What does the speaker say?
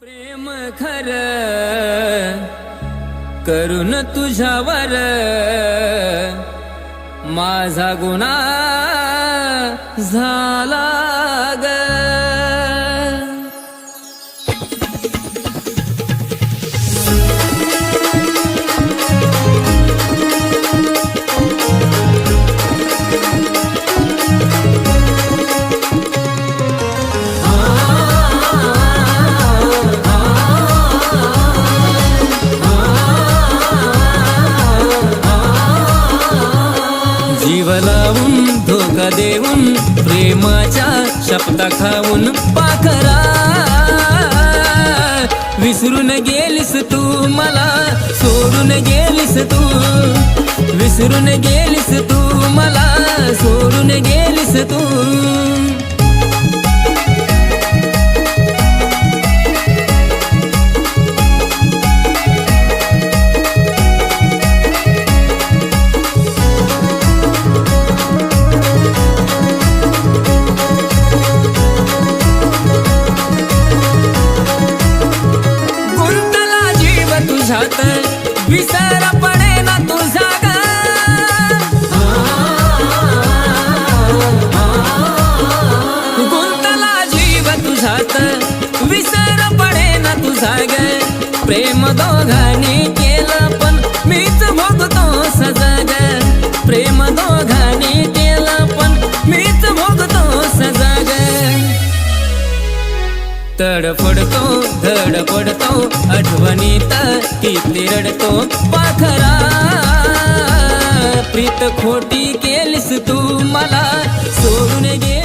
प्रेम खर करून तुझ्यावर माझा गुन्हा झाला ग। जीव लावून धोका देऊन प्रेमाच्या शपथा खाऊन पाखरा विसरून गेलीस तू मला सोडून गेलीस तू विसरून गेलीस तू मला सोडून गेलीस तू। विसर पडे ना तुझा ग गुंतला जीव तुझ्यात विसर पडे ना तुझा ग। प्रेम दोघांनी केलं पण मीच भोगतो सजा ग। प्रेम दोघांनी केलं पण मीच भोगतो सजा ग। तडफडतो धडपडतो आठवणीत किती रडतो पाखरा प्रीत खोटी केलीस तू मला सोडून गे।